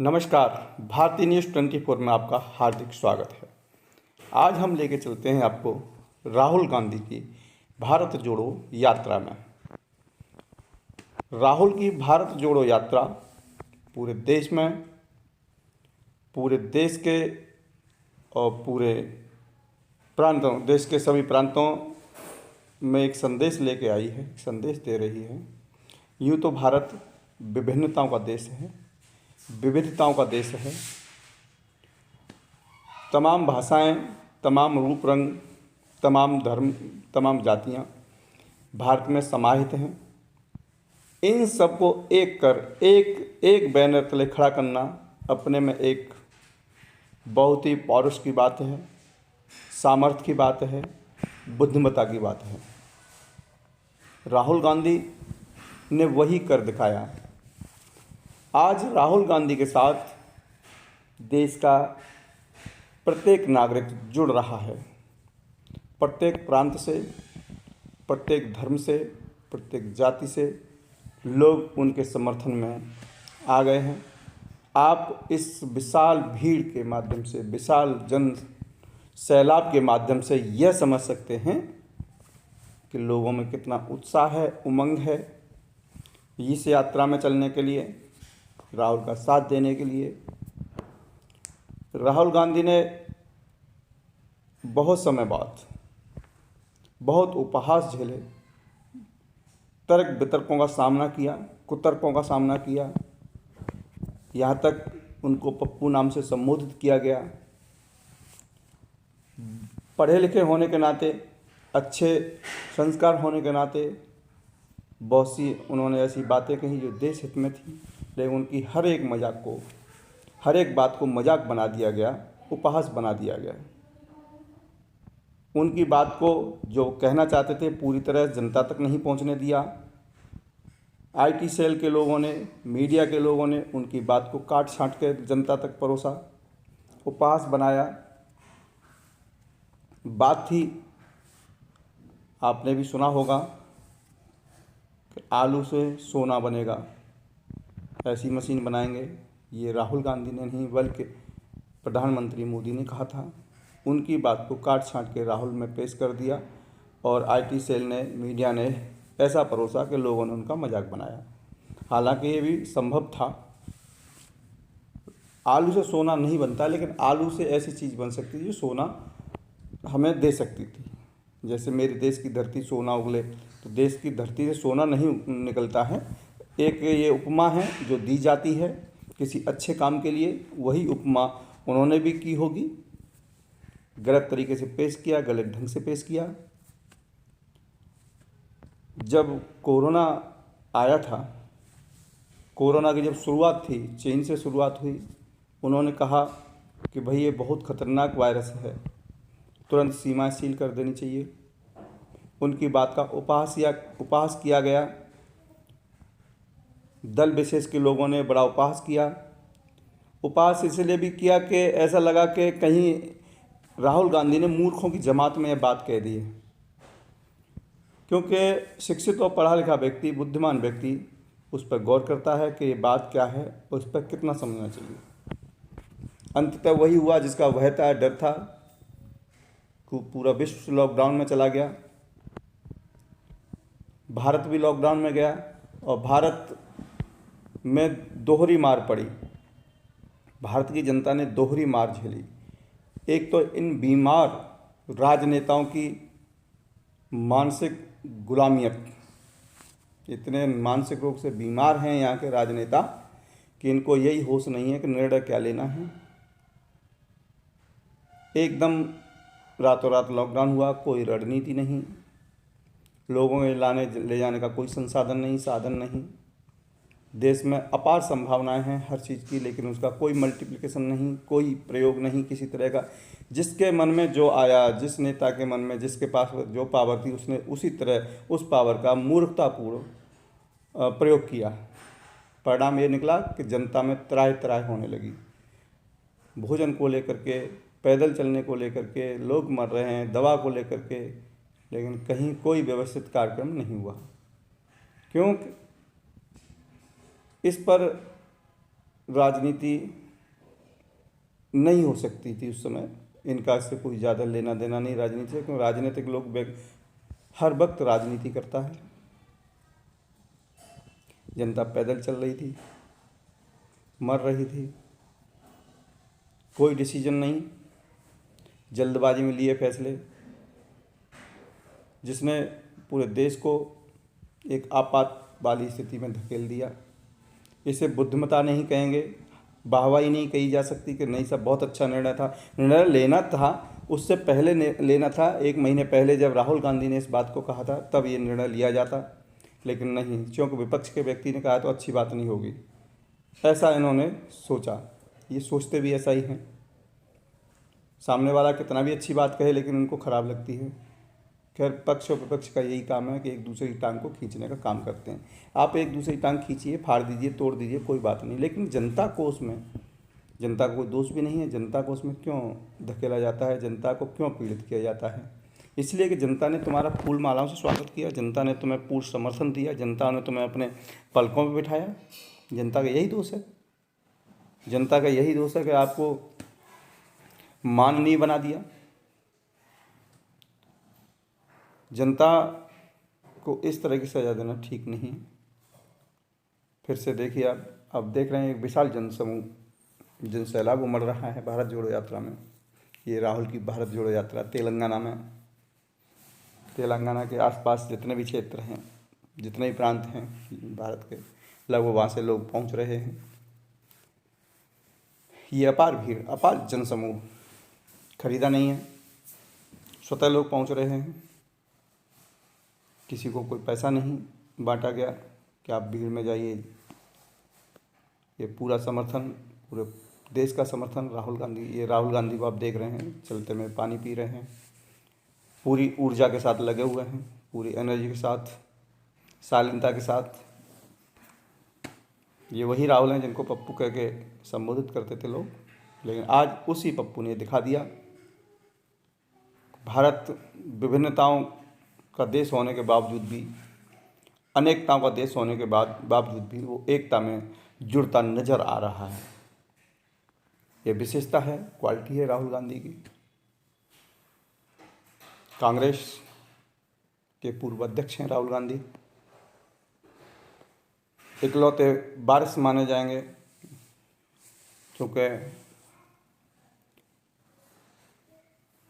नमस्कार। भारतीय न्यूज़ 24 में आपका हार्दिक स्वागत है। आज हम लेके चलते हैं आपको राहुल गांधी की भारत जोड़ो यात्रा में। राहुल की भारत जोड़ो यात्रा पूरे देश के और पूरे प्रांतों, देश के सभी प्रांतों में एक संदेश लेके आई है, एक संदेश दे रही है। यूँ तो भारत विभिन्नताओं का देश है, विविधताओं का देश है। तमाम भाषाएं, तमाम रूप रंग, तमाम धर्म, तमाम जातियां भारत में समाहित हैं। इन सबको एक कर एक बैनर तले खड़ा करना अपने में एक बहुत ही पौरुष की बात है, सामर्थ्य की बात है, बुद्धिमत्ता की बात है। राहुल गांधी ने वही कर दिखाया। आज राहुल गांधी के साथ देश का प्रत्येक नागरिक जुड़ रहा है। प्रत्येक प्रांत से, प्रत्येक धर्म से, प्रत्येक जाति से लोग उनके समर्थन में आ गए हैं। आप इस विशाल भीड़ के माध्यम से, विशाल जन सैलाब के माध्यम से यह समझ सकते हैं कि लोगों में कितना उत्साह है, उमंग है इस यात्रा में चलने के लिए, राहुल का साथ देने के लिए। राहुल गांधी ने बहुत समय बाद बहुत उपहास झेले, तर्क वितर्कों का सामना किया, कुतर्कों का सामना किया, यहाँ तक उनको पप्पू नाम से संबोधित किया गया। पढ़े लिखे होने के नाते, अच्छे संस्कार होने के नाते बहुत सी उन्होंने ऐसी बातें कही जो देश हित में थी, लेकिन उनकी हर एक बात को मजाक बना दिया गया, उपहास बना दिया गया। उनकी बात को जो कहना चाहते थे पूरी तरह जनता तक नहीं पहुंचने दिया। आईटी सेल के लोगों ने, मीडिया के लोगों ने उनकी बात को काट छांट के जनता तक परोसा, उपहास बनाया। बात थी, आपने भी सुना होगा कि आलू से सोना बनेगा, ऐसी मशीन बनाएंगे। ये राहुल गांधी ने नहीं बल्कि प्रधानमंत्री मोदी ने कहा था। उनकी बात को काट छांट के राहुल में पेश कर दिया और आईटी सेल ने, मीडिया ने ऐसा परोसा कि लोगों ने उनका मजाक बनाया। हालांकि ये भी संभव था। आलू से सोना नहीं बनता, लेकिन आलू से ऐसी चीज़ बन सकती थी जो सोना हमें दे सकती थी। जैसे मेरे देश की धरती सोना उगले, तो देश की धरती से सोना नहीं निकलता है। एक ये उपमा है जो दी जाती है किसी अच्छे काम के लिए, वही उपमा उन्होंने भी की होगी। गलत तरीके से पेश किया, गलत ढंग से पेश किया। जब कोरोना आया था, कोरोना की जब शुरुआत थी, चीन से शुरुआत हुई, उन्होंने कहा कि भाई ये बहुत ख़तरनाक वायरस है, तुरंत सीमाएं सील कर देनी चाहिए। उनकी बात का उपहास किया गया। दल विशेष के लोगों ने बड़ा उपहास किया। उपहास इसलिए भी किया कि ऐसा लगा कि कहीं राहुल गांधी ने मूर्खों की जमात में यह बात कह दी है, क्योंकि शिक्षित और पढ़ा लिखा व्यक्ति, बुद्धिमान व्यक्ति उस पर गौर करता है कि ये बात क्या है और उस पर कितना समझना चाहिए। अंततः वही हुआ जिसका भय था, डर था। पूरा विश्व लॉकडाउन में चला गया, भारत भी लॉकडाउन में गया और भारत में दोहरी मार पड़ी। भारत की जनता ने दोहरी मार झेली। एक तो इन बीमार राजनेताओं की मानसिक गुलामियत, इतने मानसिक रूप से बीमार हैं यहाँ के राजनेता कि इनको यही होश नहीं है कि निर्णय क्या लेना है। एकदम रातों रात लॉकडाउन हुआ, कोई रणनीति नहीं, लोगों के लाने ले जाने का कोई संसाधन नहीं, साधन नहीं। देश में अपार संभावनाएं हैं हर चीज़ की, लेकिन उसका कोई मल्टीप्लिकेशन नहीं, कोई प्रयोग नहीं किसी तरह का। जिसके मन में जो आया, जिस नेता के मन में, जिसके पास जो पावर थी, उसने उसी तरह उस पावर का मूर्खतापूर्ण प्रयोग किया। परिणाम ये निकला कि जनता में त्राह त्राह होने लगी। भोजन को लेकर के, पैदल चलने को लेकर के लोग मर रहे हैं, दवा को लेकर के, लेकिन कहीं कोई व्यवस्थित कार्यक्रम नहीं हुआ। क्यों? इस पर राजनीति नहीं हो सकती थी उस समय। इनका इससे कोई ज़्यादा लेना देना नहीं राजनीति से, क्योंकि राजनीतिक लोग हर वक्त राजनीति करता है। जनता पैदल चल रही थी, मर रही थी, कोई डिसीजन नहीं, जल्दबाजी में लिए फैसले, जिसने पूरे देश को एक आपात वाली स्थिति में धकेल दिया। इसे बुद्धिमता नहीं कहेंगे, वाहवाही नहीं कही जा सकती कि नहीं सब बहुत अच्छा निर्णय था। निर्णय लेना था, उससे पहले लेना था। 1 महीने पहले जब राहुल गांधी ने इस बात को कहा था तब ये निर्णय लिया जाता, लेकिन नहीं, क्योंकि विपक्ष के व्यक्ति ने कहा तो अच्छी बात नहीं होगी, ऐसा इन्होंने सोचा। ये सोचते भी ऐसा ही हैं। सामने वाला कितना भी अच्छी बात कहे लेकिन उनको ख़राब लगती है। खैर, पक्ष और विपक्ष का यही काम है कि एक दूसरे की टांग को खींचने का काम करते हैं। आप एक दूसरे की टांग खींचिए, फाड़ दीजिए, तोड़ दीजिए, कोई बात नहीं, लेकिन जनता को उसमें, जनता को कोई दोष भी नहीं है। जनता को उसमें क्यों धकेला जाता है, जनता को क्यों पीड़ित किया जाता है? इसलिए कि जनता ने तुम्हारा फूल मालाओं से स्वागत किया, जनता ने तुम्हें पूर्ण समर्थन दिया, जनता ने तुम्हें अपने पलकों पर बिठाया। जनता का यही दोष है, जनता का यही दोष है कि आपको माननीय बना दिया। जनता को इस तरह की सज़ा देना ठीक नहीं है। फिर से देखिए, आप अब देख रहे हैं एक विशाल जनसमूह, जनसैलाब उमड़ रहा है भारत जोड़ो यात्रा में। ये राहुल की भारत जोड़ो यात्रा तेलंगाना में, तेलंगाना के आसपास जितने भी क्षेत्र हैं, जितने भी प्रांत हैं भारत के, लगभग वहाँ से लोग पहुँच रहे हैं। ये अपार भीड़, अपार जनसमूह, खरीदा नहीं है, स्वतः लोग पहुँच रहे हैं। किसी को कोई पैसा नहीं बांटा गया कि आप भीड़ में जाइए। ये पूरा समर्थन, पूरे देश का समर्थन राहुल गांधी, ये राहुल गांधी को आप देख रहे हैं चलते में पानी पी रहे हैं, पूरी ऊर्जा के साथ लगे हुए हैं, पूरी एनर्जी के साथ, शालीनता के साथ। ये वही राहुल हैं जिनको पप्पू कह के संबोधित करते थे लोग, लेकिन आज उसी पप्पू ने दिखा दिया। भारत विभिन्नताओं का देश होने के बावजूद भी, अनेकताओं का देश होने के बावजूद भी वो एकता में जुड़ता नजर आ रहा है। ये विशेषता है, क्वालिटी है राहुल गांधी की। कांग्रेस के पूर्व अध्यक्ष हैं राहुल गांधी, इकलौते वारिस माने जाएंगे, क्योंकि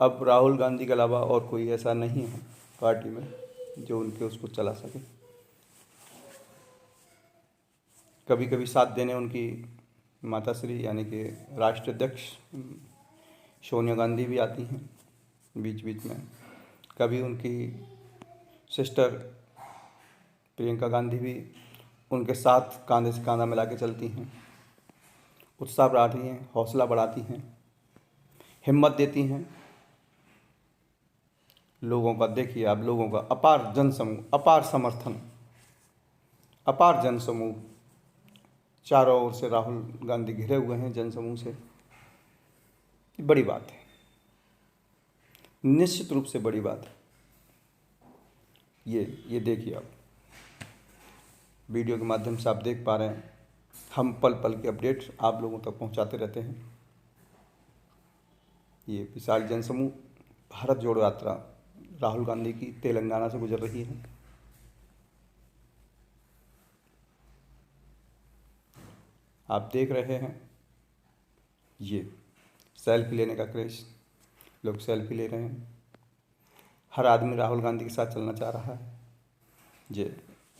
अब राहुल गांधी के अलावा और कोई ऐसा नहीं है पार्टी में जो उनके उसको चला सके। कभी कभी साथ देने उनकी माताश्री यानी कि राष्ट्रीय अध्यक्ष सोनिया गांधी भी आती हैं बीच बीच में। कभी उनकी सिस्टर प्रियंका गांधी भी उनके साथ कंधे से कंधा मिला के चलती हैं, उत्साह बढ़ाती हैं, हौसला बढ़ाती हैं, हिम्मत देती हैं लोगों का। देखिए आप, लोगों का अपार जनसमूह, अपार समर्थन, अपार जनसमूह, चारों ओर से राहुल गांधी घिरे हुए हैं जनसमूह से। ये बड़ी बात है, निश्चित रूप से बड़ी बात है। ये देखिए आप वीडियो के माध्यम से आप देख पा रहे हैं, हम पल पल के अपडेट आप लोगों तक पहुंचाते रहते हैं। ये विशाल जनसमूह भारत जोड़ो यात्रा राहुल गांधी की तेलंगाना से गुजर रही है। आप देख रहे हैं ये सेल्फी लेने का क्रेज, लोग सेल्फी ले रहे हैं। हर आदमी राहुल गांधी के साथ चलना चाह रहा है। जी,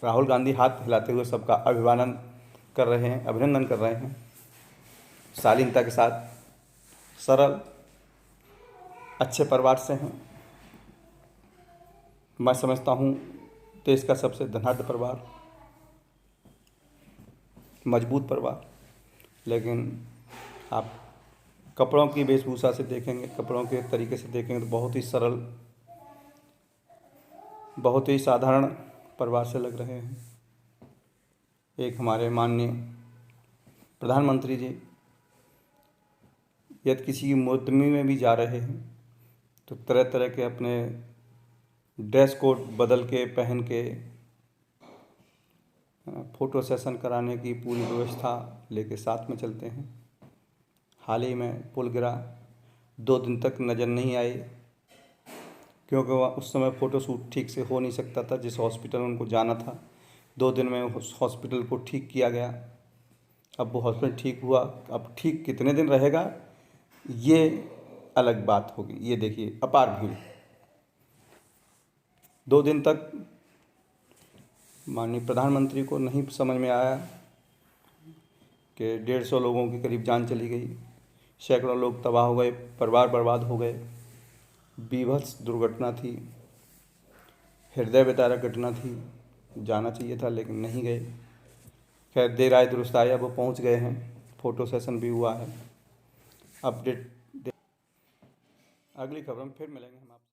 राहुल गांधी हाथ हिलाते हुए सबका अभिवादन कर रहे हैं, अभिनंदन कर रहे हैं, शालीनता के साथ। सरल अच्छे परिवार से हैं। मैं समझता हूँ देश का सबसे धनाढ्य परिवार, मजबूत परिवार। लेकिन आप कपड़ों की वेशभूषा से देखेंगे, कपड़ों के तरीके से देखेंगे तो बहुत ही सरल, बहुत ही साधारण परिवार से लग रहे हैं। एक हमारे माननीय प्रधानमंत्री जी यदि किसी की मुद्दमी में भी जा रहे हैं तो तरह तरह के अपने ड्रेस कोड बदल के पहन के फ़ोटो सेशन कराने की पूरी व्यवस्था लेके साथ में चलते हैं। हाल ही में पुल गिरा, 2 दिन तक नज़र नहीं आई, क्योंकि वह उस समय फ़ोटोशूट ठीक से हो नहीं सकता था। जिस हॉस्पिटल उनको जाना था, 2 दिन में उस हॉस्पिटल को ठीक किया गया। अब वो हॉस्पिटल ठीक हुआ, अब ठीक कितने दिन रहेगा ये अलग बात होगी। ये देखिए अपार भीड़, 2 दिन तक माननीय प्रधानमंत्री को नहीं समझ में आया कि 150 लोगों के करीब जान चली गई, सैकड़ों लोग तबाह हो गए, परिवार बर्बाद हो गए। बीभत्स दुर्घटना थी, हृदय विदारक घटना थी। जाना चाहिए था लेकिन नहीं गए। खैर देर आए दुरुस्त आए, अब वो पहुँच गए हैं, फ़ोटो सेशन भी हुआ है। अपडेट अगली खबर में फिर मिलेंगे हम आपसे।